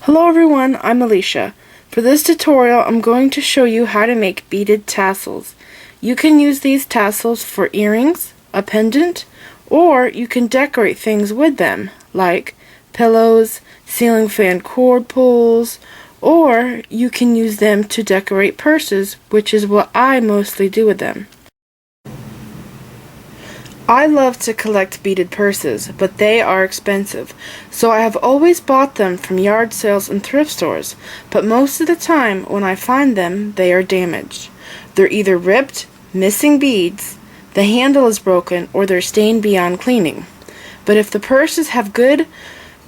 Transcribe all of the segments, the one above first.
Hello everyone, I'm Alicia. For this tutorial, I'm going to show you how to make beaded tassels. You can use these tassels for earrings, a pendant, or you can decorate things with them, like pillows, ceiling fan cord pulls, or you can use them to decorate purses, which is what I mostly do with them. I love to collect beaded purses, but they are expensive, so I have always bought them from yard sales and thrift stores, but most of the time when I find them, they are damaged. They're either ripped, missing beads, the handle is broken, or they're stained beyond cleaning. But if the purses have good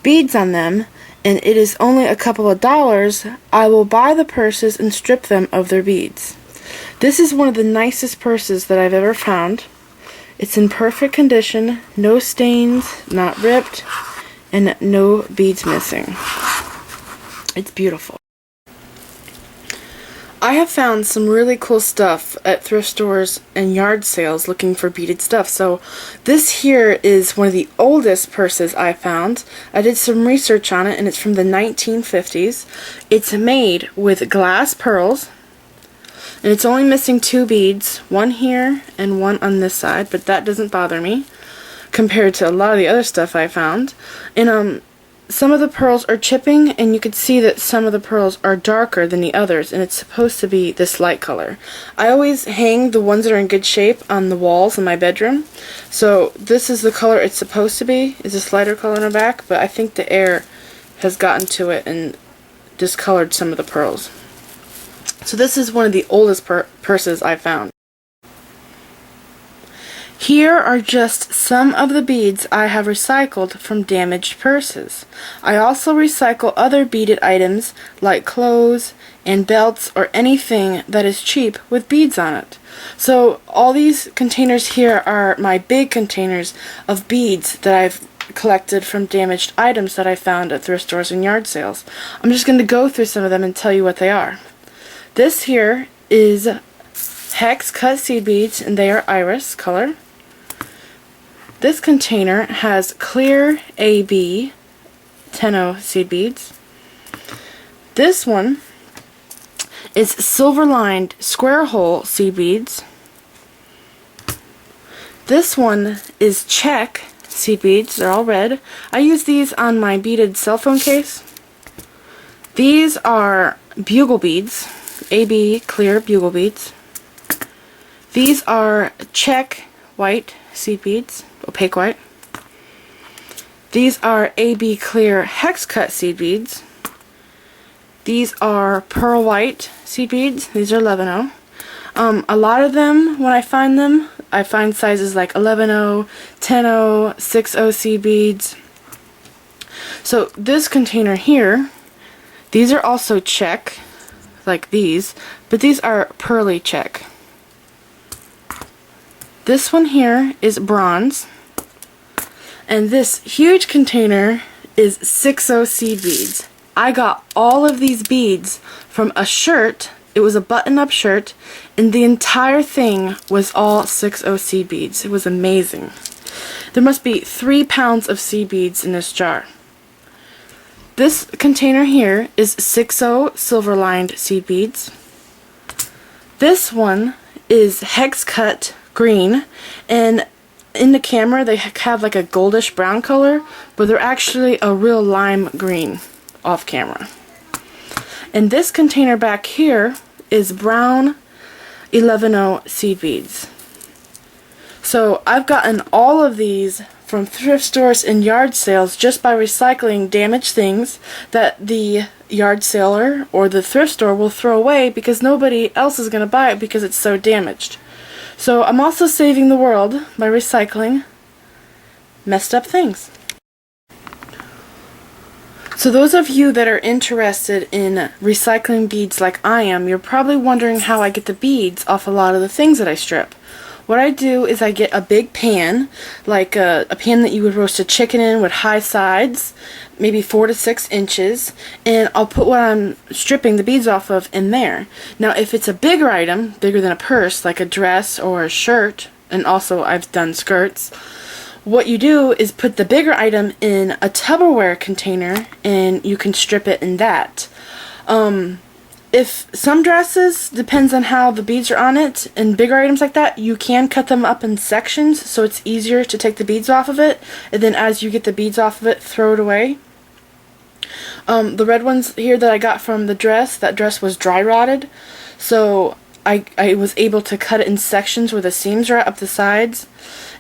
beads on them, and it is only a couple of dollars, I will buy the purses and strip them of their beads. This is one of the nicest purses that I've ever found. It's in perfect condition, no stains, not ripped, and no beads missing. It's beautiful. I have found some really cool stuff at thrift stores and yard sales looking for beaded stuff. So this here is one of the oldest purses I found. I did some research on it and it's from the 1950s. It's made with glass pearls. And it's only missing two beads, one here and one on this side, but that doesn't bother me compared to a lot of the other stuff I found. And some of the pearls are chipping, and you can see that some of the pearls are darker than the others, and it's supposed to be this light color. I always hang the ones that are in good shape on the walls in my bedroom, so this is the color it's supposed to be, is this lighter color in the back, but I think the air has gotten to it and discolored some of the pearls. So this is one of the oldest purses I found. Here are just some of the beads I have recycled from damaged purses. I also recycle other beaded items like clothes and belts or anything that is cheap with beads on it. So all these containers here are my big containers of beads that I've collected from damaged items that I found at thrift stores and yard sales. I'm just going to go through some of them and tell you what they are. This here is hex cut seed beads, and they are iris color. This container has clear AB 10-0 seed beads. This one is silver lined square hole seed beads. This one is check seed beads. They're all red. I use these on my beaded cell phone case. These are bugle beads. AB clear bugle beads. These are check white seed beads, opaque white. These are AB clear hex cut seed beads. These are pearl white seed beads. These are 11-0. A lot of them, when I find sizes like 11-0, 10-0, 6-0 seed beads. So this container here, these are also check, like these, but these are pearly check. This one here is bronze, and this huge container is 6-0 seed beads. I got all of these beads from a shirt. It was a button-up shirt, and the entire thing was all 6-0 seed beads. It was amazing. There must be 3 pounds of seed beads in this jar. This container here is 6-0 silver lined seed beads. This one is hex cut green, and in the camera they have like a goldish brown color, but they're actually a real lime green off camera. And this container back here is brown 11-0 seed beads. So I've gotten all of these from thrift stores and yard sales just by recycling damaged things that the yard seller or the thrift store will throw away because nobody else is going to buy it because it's so damaged. So I'm also saving the world by recycling messed up things. So those of you that are interested in recycling beads like I am, you're probably wondering how I get the beads off a lot of the things that I strip. What I do is I get a big pan, like a pan that you would roast a chicken in with high sides, maybe 4 to 6 inches, and I'll put what I'm stripping the beads off of in there. Now if it's a bigger item, bigger than a purse, like a dress or a shirt, and also I've done skirts, what you do is put the bigger item in a Tupperware container and you can strip it in that. If some dresses, depends on how the beads are on it, and bigger items like that, you can cut them up in sections so it's easier to take the beads off of it, and then as you get the beads off of it, throw it away. The red ones here that I got from the dress, that dress was dry rotted, so I was able to cut it in sections where the seams are up the sides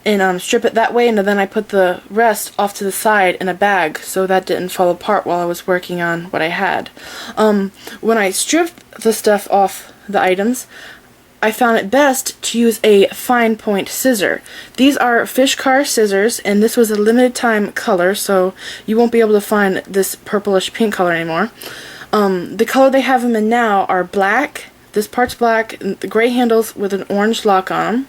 and strip it that way, and then I put the rest off to the side in a bag so that didn't fall apart while I was working on what I had. When I stripped the stuff off the items, I found it best to use a fine point scissor. These are fish car scissors, and this was a limited time color, so you won't be able to find this purplish pink color anymore. The color they have them in now are black. This part's black, and the gray handles with an orange lock on them.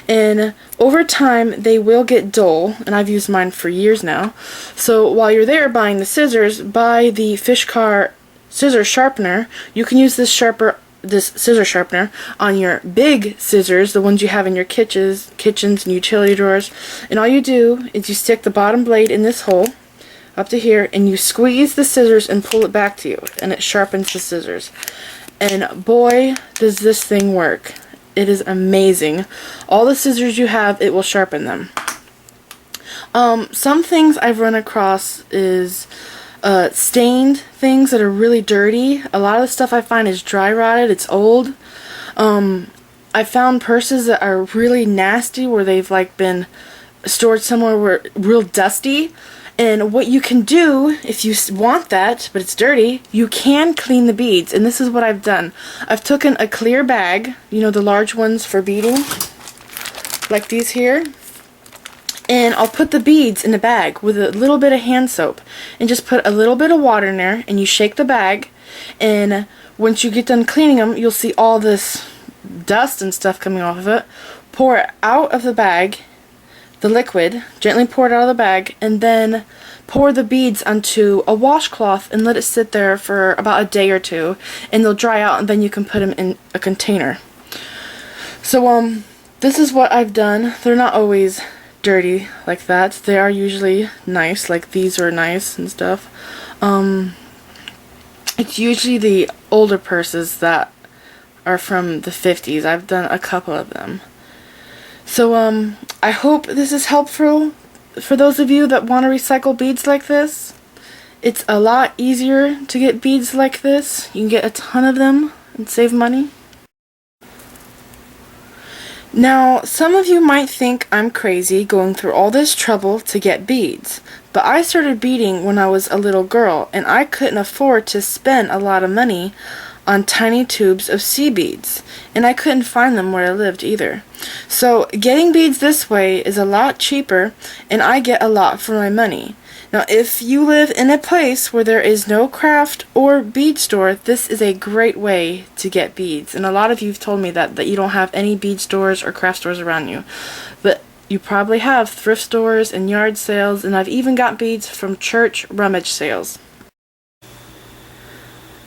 And over time, they will get dull, and I've used mine for years now. So while you're there buying the scissors, buy the fish car scissor sharpener. You can use this scissor sharpener on your big scissors, the ones you have in your kitchens and utility drawers. And all you do is you stick the bottom blade in this hole up to here, and you squeeze the scissors and pull it back to you, and it sharpens the scissors. And boy, does this thing work. It is amazing. All the scissors you have, it will sharpen them. Some things I've run across is stained things that are really dirty. A lot of the stuff I find is dry rotted. It's old. I found purses that are really nasty where they've like been stored somewhere where real dusty. And what you can do, if you want that, but it's dirty, you can clean the beads. And this is what I've done. I've taken a clear bag, you know, the large ones for beading, like these here. And I'll put the beads in the bag with a little bit of hand soap. And just put a little bit of water in there, and you shake the bag. And once you get done cleaning them, you'll see all this dust and stuff coming off of it. Pour it out of the bag, the liquid, gently pour it out of the bag, and then pour the beads onto a washcloth and let it sit there for about a day or two, and they'll dry out, and then you can put them in a container. So this is what I've done. They're not always dirty like that. They are usually nice, like these are nice and stuff. It's usually the older purses that are from the 50s. I've done a couple of them. So I hope this is helpful for those of you that want to recycle beads like this. It's a lot easier to get beads like this. You can get a ton of them and save money. Now, some of you might think I'm crazy going through all this trouble to get beads, but I started beading when I was a little girl, and I couldn't afford to spend a lot of money on tiny tubes of seed beads, and I couldn't find them where I lived either. So getting beads this way is a lot cheaper, and I get a lot for my money. Now, if you live in a place where there is no craft or bead store, this is a great way to get beads. And a lot of you have told me that you don't have any bead stores or craft stores around you. But you probably have thrift stores and yard sales, and I've even got beads from church rummage sales.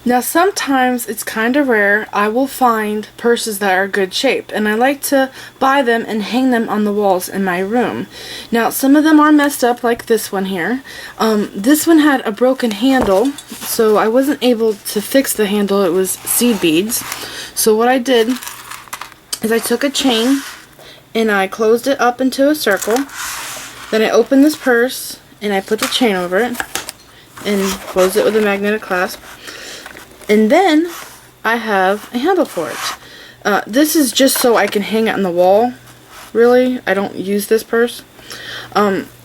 Now, sometimes it's kind of rare I will find purses that are good shape, and I like to buy them and hang them on the walls in my room. Now, some of them are messed up, like this one here. This one had a broken handle, so I wasn't able to fix the handle. It was seed beads. So what I did is I took a chain and I closed it up into a circle. Then I opened this purse and I put the chain over it and closed it with a magnetic clasp. And then I have a handle for it. This is just so I can hang it on the wall. Really, I don't use this purse.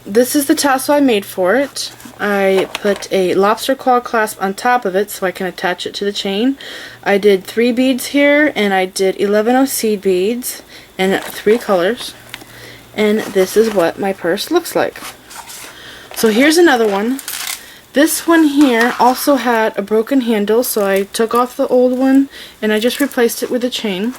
This is the tassel I made for it. I put a lobster claw clasp on top of it so I can attach it to the chain. I did 3 beads here, and I did 11 seed beads in 3 colors. And this is what my purse looks like. So here's another one. This one here also had a broken handle, so I took off the old one and I just replaced it with a chain.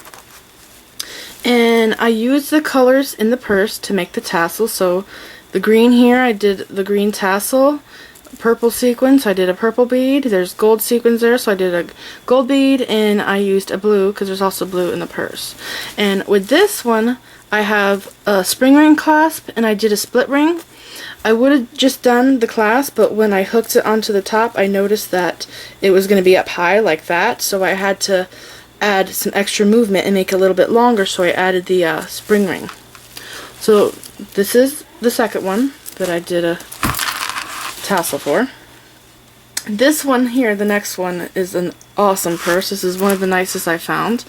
And I used the colors in the purse to make the tassel. So the green here, I did the green tassel. Purple sequins, I did a purple bead. There's gold sequins there, so I did a gold bead, and I used a blue because there's also blue in the purse. And with this one, I have a spring ring clasp and I did a split ring. I would have just done the clasp, but when I hooked it onto the top, I noticed that it was going to be up high like that, so I had to add some extra movement and make it a little bit longer, so I added the spring ring. So this is the second one that I did a tassel for. This one here, the next one, is an awesome purse. This is one of the nicest I found.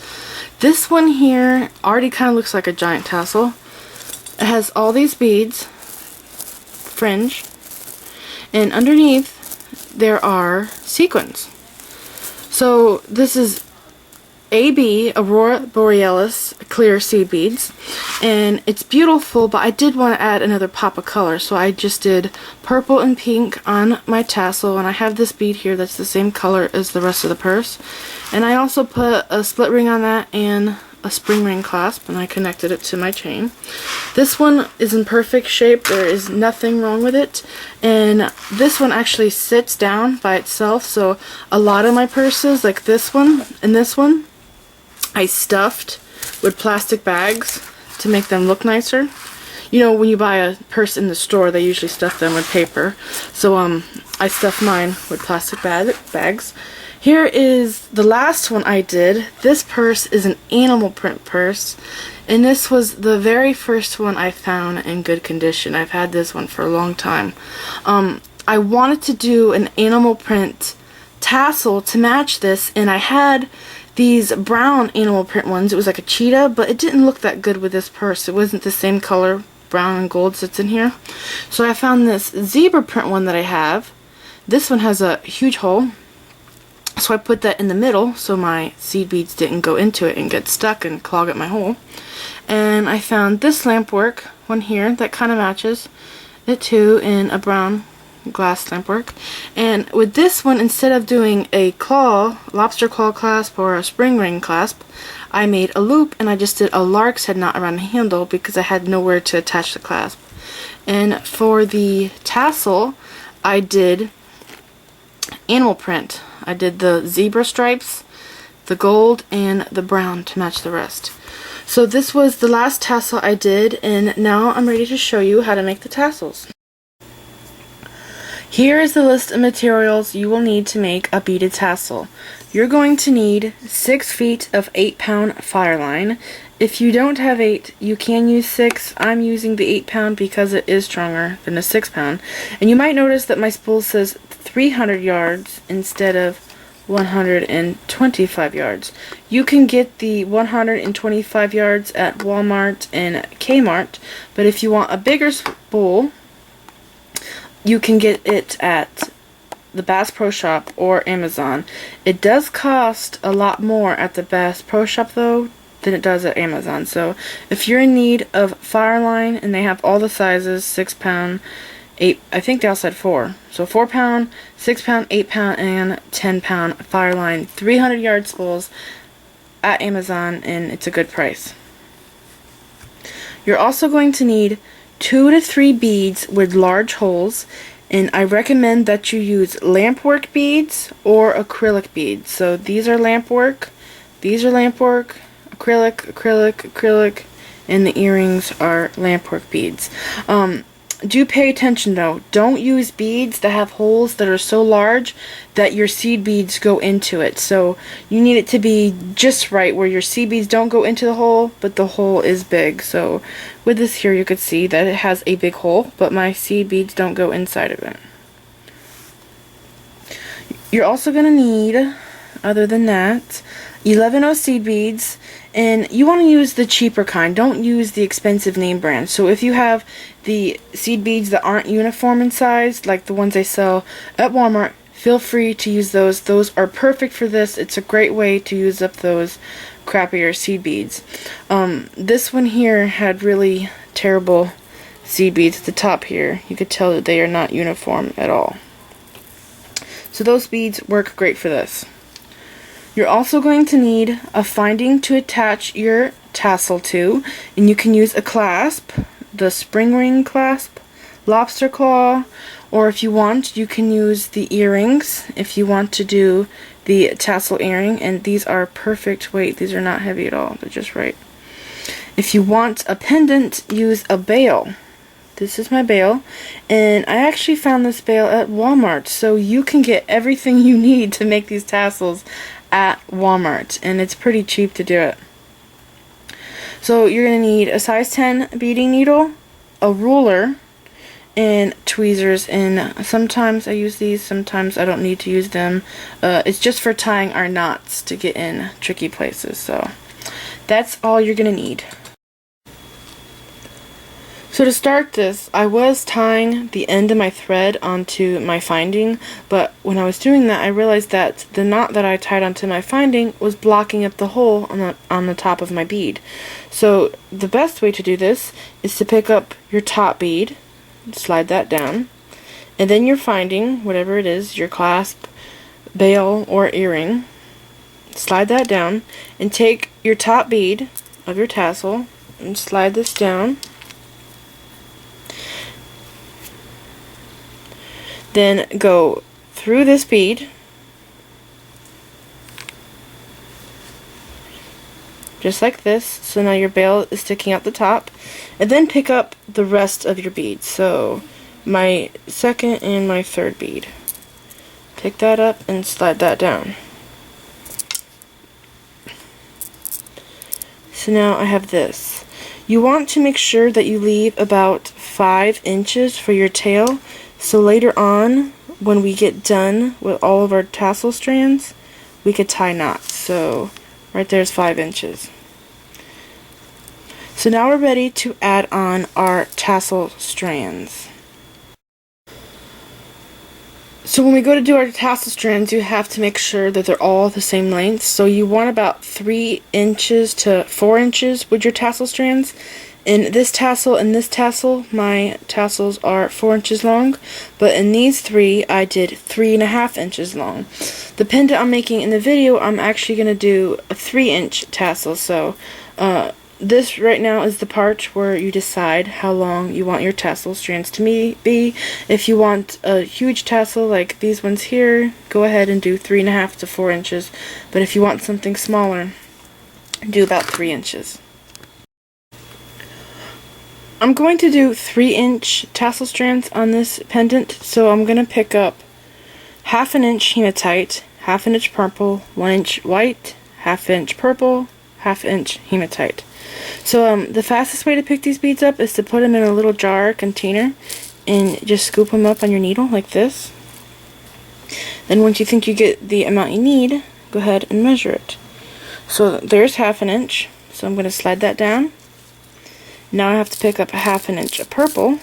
This one here already kind of looks like a giant tassel. It has all these beads, fringe, and underneath there are sequins. So this is AB, Aurora Borealis clear seed beads, and it's beautiful, but I did want to add another pop of color, so I just did purple and pink on my tassel, and I have this bead here that's the same color as the rest of the purse. And I also put a split ring on that and a spring ring clasp, and I connected it to my chain. This one is in perfect shape. There is nothing wrong with it, and this one actually sits down by itself. So a lot of my purses, like this one and this one, I stuffed with plastic bags to make them look nicer. You know, when you buy a purse in the store, they usually stuff them with paper. So I stuffed mine with plastic bags. Here is the last one I did. This purse is an animal print purse, and this was the very first one I found in good condition. I've had this one for a long time. I wanted to do an animal print tassel to match this, and I had these brown animal print ones. It was like a cheetah, but it didn't look that good with this purse. It wasn't the same color, brown and gold, that's in here. So I found this zebra print one that I have. This one has a huge hole, so I put that in the middle so my seed beads didn't go into it and get stuck and clog up my hole. And I found this lampwork one here that kind of matches it too, in a brown glass lampwork. And with this one, instead of doing a lobster claw clasp or a spring ring clasp, I made a loop and I just did a lark's head knot around the handle because I had nowhere to attach the clasp. And for the tassel, I did animal print. I did the zebra stripes, the gold, and the brown to match the rest. So this was the last tassel I did, and now I'm ready to show you how to make the tassels. Here is the list of materials you will need to make a beaded tassel. You're going to need 6 feet of 8-pound Fireline. If you don't have 8, you can use 6. I'm using the 8-pound because it is stronger than a 6-pound. And you might notice that my spool says 300 yards instead of 125 yards. You can get the 125 yards at Walmart and Kmart, but if you want a bigger spool, you can get it at the Bass Pro Shop or Amazon. It does cost a lot more at the Bass Pro Shop though than it does at Amazon. So if you're in need of Fireline, and they have all the sizes, 6-pound, 8, I think they also had 4. So 4-pound, 6-pound, 8-pound, and 10-pound Fireline 300 yard spools at Amazon, and it's a good price. You're also going to need 2 to 3 beads with large holes, and I recommend that you use lampwork beads or acrylic beads. So these are lampwork, acrylic, and the earrings are lampwork beads. Do pay attention though. Don't use beads that have holes that are so large that your seed beads go into it. So you need it to be just right where your seed beads don't go into the hole, but the hole is big. So with this here, you could see that it has a big hole, but my seed beads don't go inside of it. You're also going to need, other than that, 11 seed beads, and you want to use the cheaper kind. Don't use the expensive name brand. So if you have the seed beads that aren't uniform in size, like the ones they sell at Walmart, feel free to use those. Those are perfect for this. It's a great way to use up those crappier seed beads. This one here had really terrible seed beads at the top here. You could tell that they are not uniform at all. So those beads work great for this. You're also going to need a finding to attach your tassel to, and you can use a clasp, the spring ring clasp, lobster claw, or if you want, you can use the earrings if you want to do the tassel earring, and these are perfect weight. These are not heavy at all. They're just right. If you want a pendant, use a bail. This is my bail, and I actually found this bail at Walmart, so you can get everything you need to make these tassels at Walmart, and it's pretty cheap to do it. So you're going to need a size 10 beading needle, a ruler, and tweezers, and sometimes I use these, sometimes I don't need to use them. It's just for tying our knots to get in tricky places, so that's all you're going to need. So to start this, I was tying the end of my thread onto my finding, but when I was doing that, I realized that the knot that I tied onto my finding was blocking up the hole on the top of my bead. So the best way to do this is to pick up your top bead, slide that down, and then your finding, whatever it is, your clasp, bail, or earring, slide that down, and take your top bead of your tassel and slide this down. Then go through this bead, just like this, so now your bail is sticking out the top, and then pick up the rest of your beads. So my second and my third bead. Pick that up and slide that down. So now I have this. You want to make sure that you leave about 5 inches for your tail, so later on, when we get done with all of our tassel strands, we could tie knots. So right there's 5 inches. So now we're ready to add on our tassel strands. So when we go to do our tassel strands, you have to make sure that they're all the same length. So you want about 3 inches to 4 inches with your tassel strands. In this tassel and this tassel, my tassels are 4 inches long, but in these three, I did 3.5 inches long. The pendant I'm making in the video, I'm actually going to do a 3-inch tassel, so this right now is the part where you decide how long you want your tassel strands to be. If you want a huge tassel like these ones here, go ahead and do 3.5 to 4 inches, but if you want something smaller, do about 3 inches. I'm going to do 3-inch tassel strands on this pendant, so I'm going to pick up 1/2 inch hematite, 1/2 inch purple, 1 inch white, 1/2 inch purple, 1/2 inch hematite. So the fastest way to pick these beads up is to put them in a little jar container and just scoop them up on your needle like this. Then once you think you get the amount you need, go ahead and measure it. So there's 1/2 inch, so I'm going to slide that down. Now I have to pick up 1/2 inch of purple.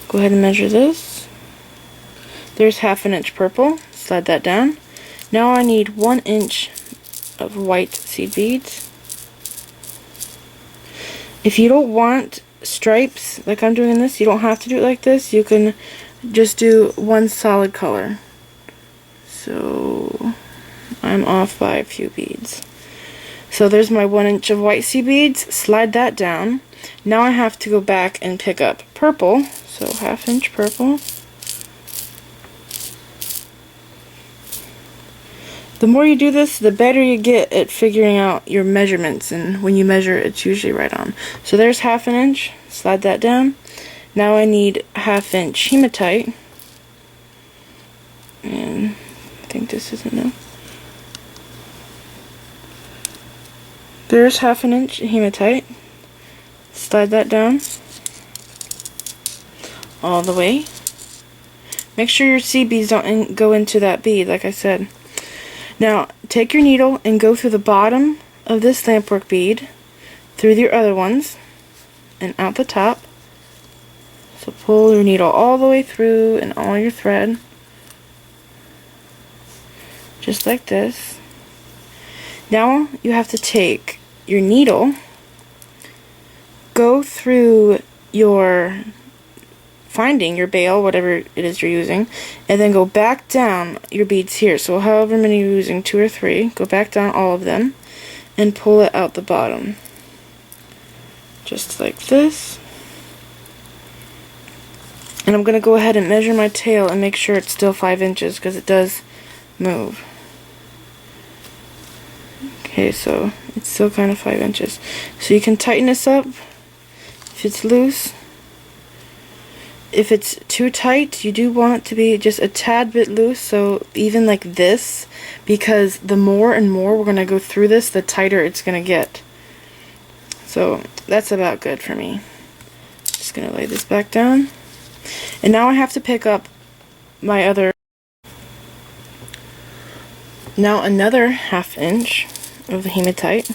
Go ahead and measure this. There's 1/2 inch purple. Slide that down. Now I need 1 inch of white seed beads. If you don't want stripes like I'm doing this, you don't have to do it like this. You can just do one solid color. So I'm off by a few beads. So there's my 1 inch of white seed beads. Slide that down. Now I have to go back and pick up purple. So 1/2 inch purple. The more you do this, the better you get at figuring out your measurements, and when you measure, it's usually right on. So there's 1/2 inch. Slide that down. Now I need 1/2 inch hematite. And I think this is enough. There's 1/2 inch hematite. Slide that down all the way. Make sure your seed beads don't go into that bead, like I said. Now, take your needle and go through the bottom of this lampwork bead, through your other ones, and out the top. So pull your needle all the way through and all your thread, just like this. Now you have to take your needle, go through your finding, your bail, whatever it is you're using, and then go back down your beads here. So however many you're using, 2 or 3, go back down all of them and pull it out the bottom. Just like this. And I'm going to go ahead and measure my tail and make sure it's still 5 inches because it does move. Okay, so it's still kind of 5 inches. So you can tighten this up if it's loose. If it's too tight, you do want it to be just a tad bit loose, so even like this, because the more and more we're going to go through this, the tighter it's going to get. So that's about good for me. Just going to lay this back down. And now I have to pick up my other, now another 1/2 inch of the hematite.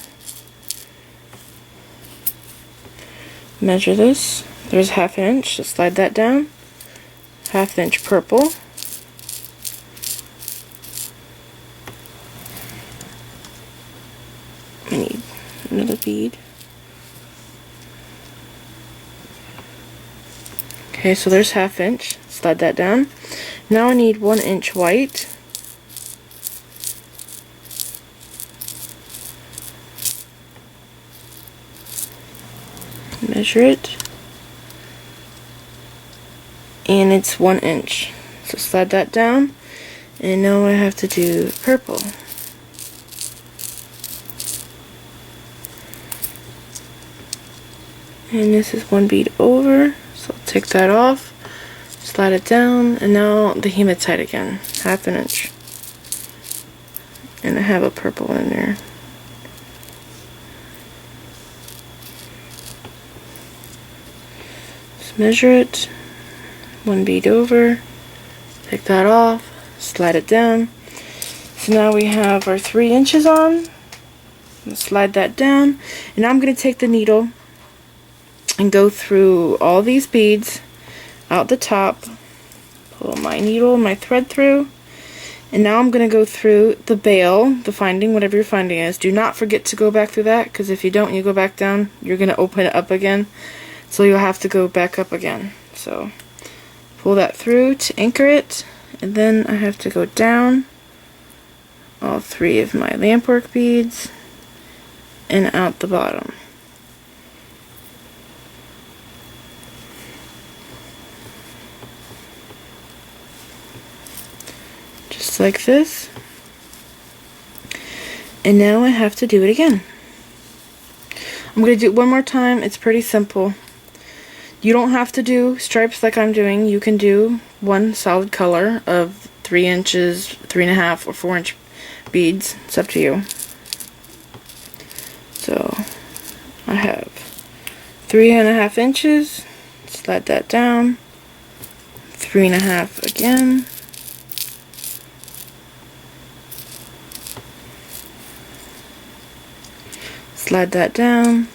Measure this. There's 1/2 inch, just slide that down. 1/2 inch purple. I need another bead. Okay, so there's 1/2 inch. Slide that down. Now I need 1 inch white. Measure it. And it's 1 inch. So slide that down. And now I have to do purple. And this is 1 bead over. So I'll take that off. Slide it down. And now the hematite again. 1/2 inch. And I have a purple in there. Just measure it. 1 bead over, take that off, slide it down. So now we have our 3 inches on. Slide that down, and now I'm going to take the needle and go through all these beads out the top, pull my needle, my thread through, and now I'm going to go through the bail, the finding, whatever your finding is. Do not forget to go back through that, because if you don't, you go back down, you're going to open it up again, so you'll have to go back up again. So pull that through to anchor it, and then I have to go down all 3 of my lampwork beads and out the bottom. Just like this. And now I have to do it again. I'm going to do it one more time. It's pretty simple. You don't have to do stripes like I'm doing. You can do one solid color of 3 inches, 3.5 or 4 inch beads. It's up to you. So I have 3.5 inches. Slide that down. 3.5 again. Slide that down.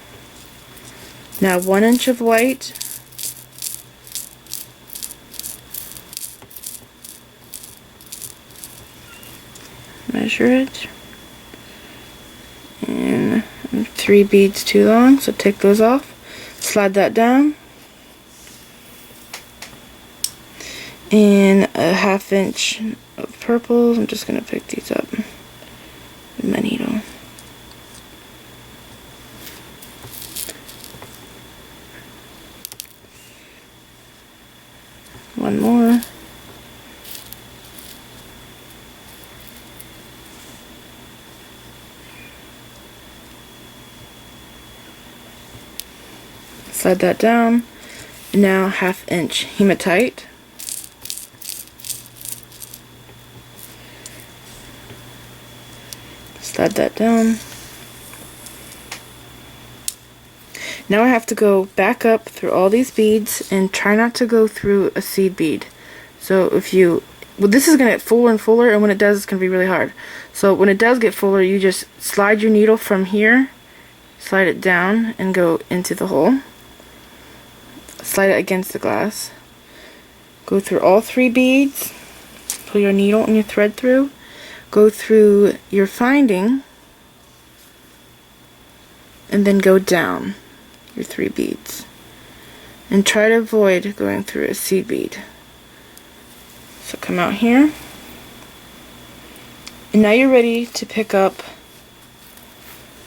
Now 1 inch of white. Measure it, and 3 beads too long, so take those off. Slide that down, and a 1/2 inch of purple. I'm just gonna pick these up with my needle. One more. Slide that down. Now 1/2 inch hematite. Slide that down. Now I have to go back up through all these beads and try not to go through a seed bead. So if you, well, this is going to get fuller and fuller, and when it does, it's going to be really hard. So when it does get fuller, you just slide your needle from here, slide it down, and go into the hole. Slide it against the glass. Go through all 3 beads, pull your needle and your thread through, go through your finding, and then go down your 3 beads. And try to avoid going through a seed bead. So come out here, and now you're ready to pick up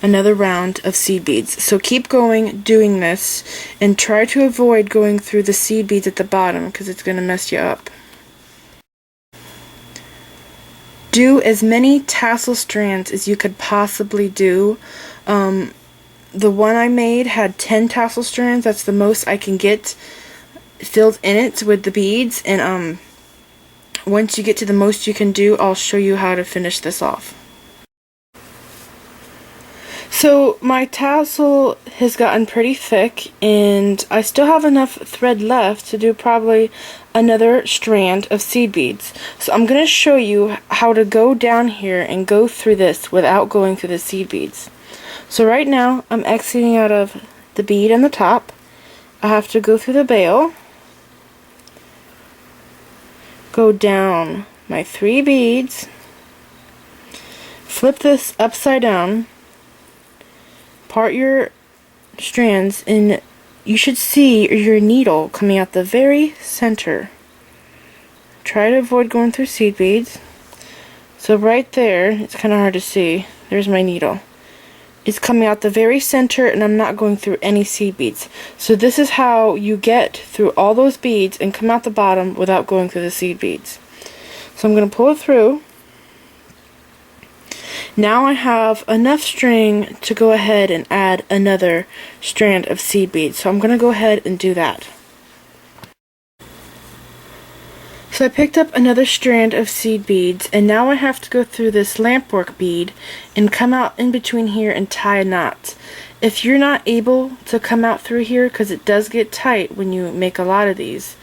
another round of seed beads. So keep going doing this, and try to avoid going through the seed beads at the bottom, because it's going to mess you up. do as many tassel strands as you could possibly do. The one I made had 10 tassel strands. That's the most I can get filled in it with the beads. And once you get to the most you can do, I'll show you how to finish this off. So my tassel has gotten pretty thick, and I still have enough thread left to do probably another strand of seed beads. So I'm going to show you how to go down here and go through this without going through the seed beads. So right now I'm exiting out of the bead on the top. I have to go through the bail, go down my 3 beads, flip this upside down, part your strands, and you should see your needle coming out the very center. Try to avoid going through seed beads. So right there, it's kind of hard to see. There's my needle. It's coming out the very center, and I'm not going through any seed beads. So this is how you get through all those beads and come out the bottom without going through the seed beads. So I'm going to pull it through. Now I have enough string to go ahead and add another strand of seed beads. So I'm going to go ahead and do that. So I picked up another strand of seed beads, and now I have to go through this lampwork bead and come out in between here and tie a knot. If you're not able to come out through here, because it does get tight when you make a lot of these,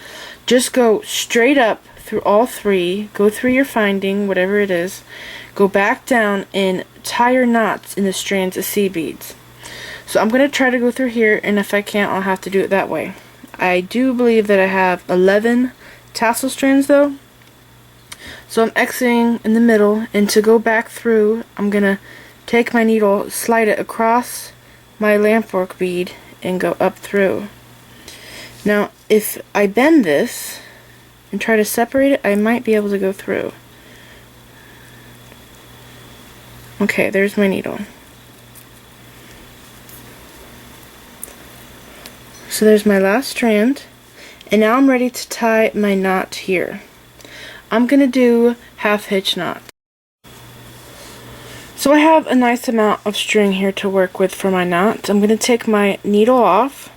just go straight up through all 3, go through your finding, whatever it is, go back down and tie your knots in the strands of seed beads. So I'm going to try to go through here, and if I can't, I'll have to do it that way. I do believe that I have 11 tassel strands though. So I'm exiting in the middle, and to go back through, I'm going to take my needle, slide it across my lampwork bead, and go up through. Now, if I bend this and try to separate it, I might be able to go through. Okay, there's my needle. So there's my last strand, and now I'm ready to tie my knot here. I'm going to do half hitch knot. So I have a nice amount of string here to work with for my knot. I'm going to take my needle off,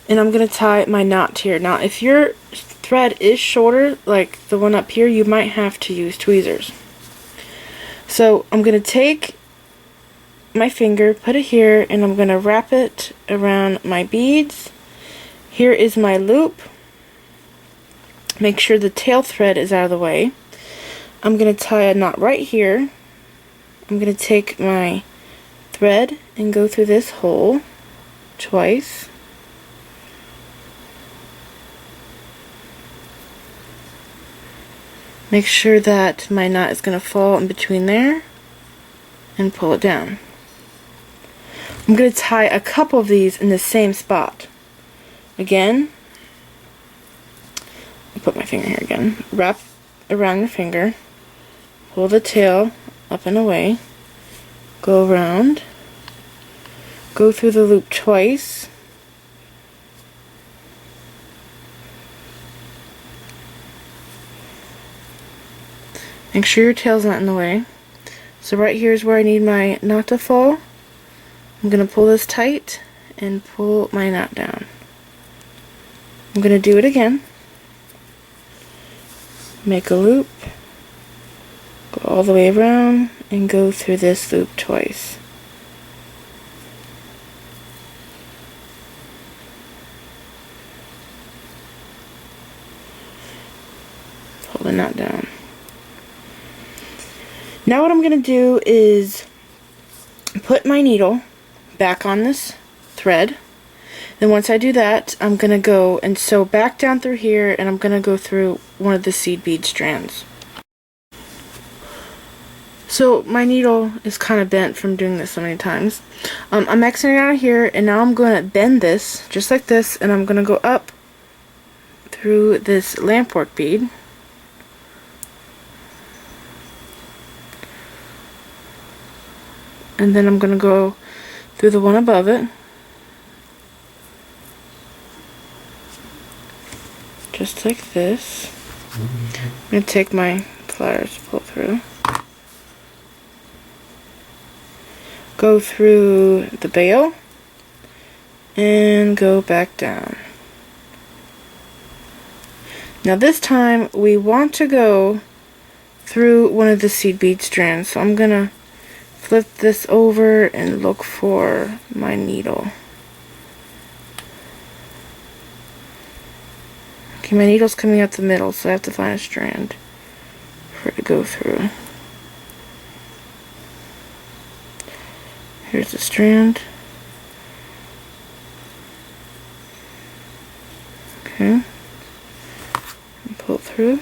and I'm going to tie my knot here. Now if your thread is shorter, like the one up here, you might have to use tweezers. So I'm going to take my finger, put it here, and I'm going to wrap it around my beads. Here is my loop. Make sure the tail thread is out of the way. I'm going to tie a knot right here. I'm going to take my thread and go through this hole twice. Make sure that my knot is going to fall in between there and pull it down. I'm going to tie a couple of these in the same spot. Again, I'll put my finger here again. Wrap around your finger, pull the tail up and away, go around, go through the loop twice, make sure your tail's not in the way. So right here is where I need my knot to fall. I'm going to pull this tight and pull my knot down. I'm going to do it again. Make a loop, go all the way around, and go through this loop twice. Pull the knot down. Now what I'm going to do is put my needle back on this thread. Then once I do that, I'm going to go and sew back down through here, and I'm going to go through one of the seed bead strands. So my needle is kind of bent from doing this so many times. I'm exiting out of here, and now I'm going to bend this just like this, and I'm going to go up through this lampwork bead. And then I'm going to go through the one above it. Just like this. I'm going to take my pliers to pull through. Go through the bail and go back down. Now this time we want to go through one of the seed bead strands, so I'm gonna flip this over and look for my needle. Okay, my needle's coming out the middle, so I have to find a strand for it to go through. Here's the strand. Okay. And pull it through.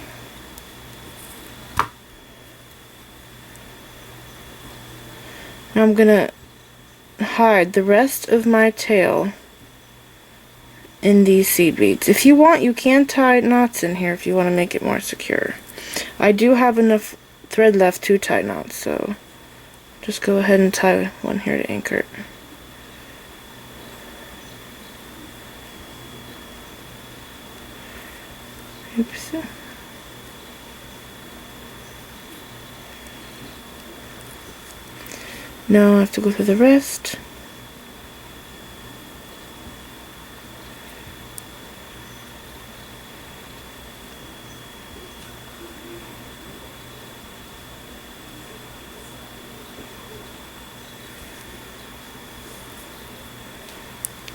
Now I'm gonna hide the rest of my tail in these seed beads. If you want, you can tie knots in here if you want to make it more secure. I do have enough thread left to tie knots, so just go ahead and tie one here to anchor it. Oops. Now I have to go through the rest.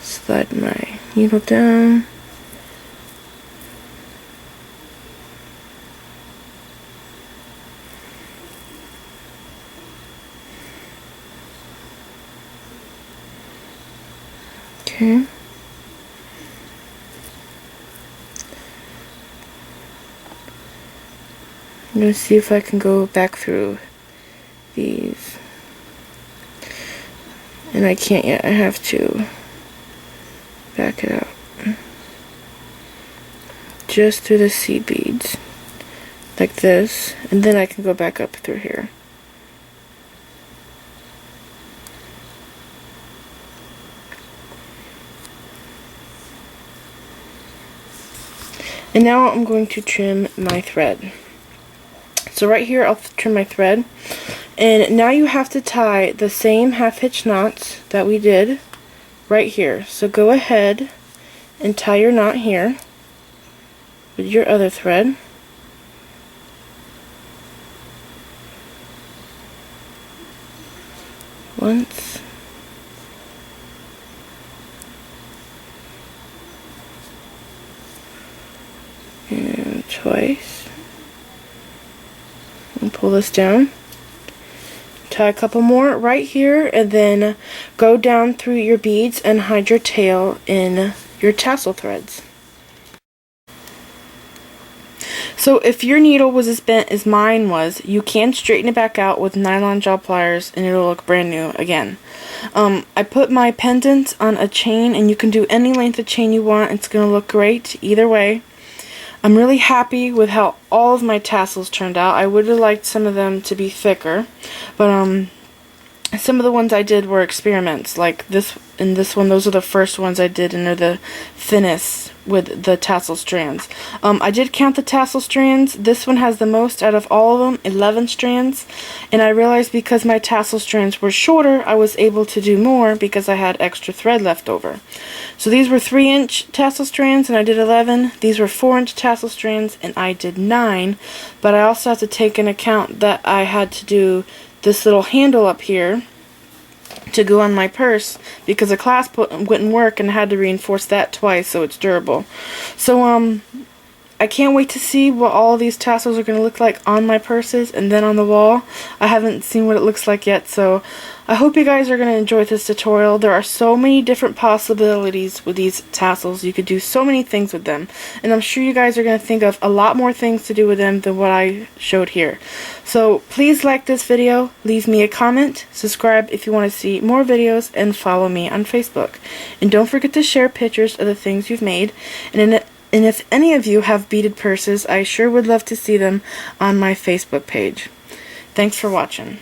Slide my needle down. Okay. I'm going to see if I can go back through these. And I can't yet. I have to back it out. Just through the seed beads. Like this. And then I can go back up through here. And now I'm going to trim my thread. So right here I'll trim my thread. And now you have to tie the same half hitch knots that we did right here. So go ahead and tie your knot here with your other thread. Once. And twice. And pull this down. Tie a couple more right here, and then go down through your beads and hide your tail in your tassel threads. So if your needle was as bent as mine was, you can straighten it back out with nylon jaw pliers and it'll look brand new again. I put my pendant on a chain, and you can do any length of chain you want. It's going to look great either way. I'm really happy with how all of my tassels turned out. I would have liked some of them to be thicker, but some of the ones I did were experiments, like this and this one. Those are the first ones I did, and they're the thinnest with the tassel strands. I did count the tassel strands. This one has the most out of all of them, 11 strands, and I realized because my tassel strands were shorter, I was able to do more because I had extra thread left over. So these were 3-inch tassel strands, and I did 11. These were 4-inch tassel strands, and I did 9, but I also have to take into account that I had to do this little handle up here to go on my purse because the clasp wouldn't work, and I had to reinforce that twice so it's durable. So I can't wait to see what all of these tassels are going to look like on my purses and then on the wall. I haven't seen what it looks like yet, so I hope you guys are going to enjoy this tutorial. There are so many different possibilities with these tassels. You could do so many things with them, and I'm sure you guys are going to think of a lot more things to do with them than what I showed here. So please like this video, leave me a comment, subscribe if you want to see more videos, and follow me on Facebook. And don't forget to share pictures of the things you've made. And if any of you have beaded purses, I sure would love to see them on my Facebook page. Thanks for watching.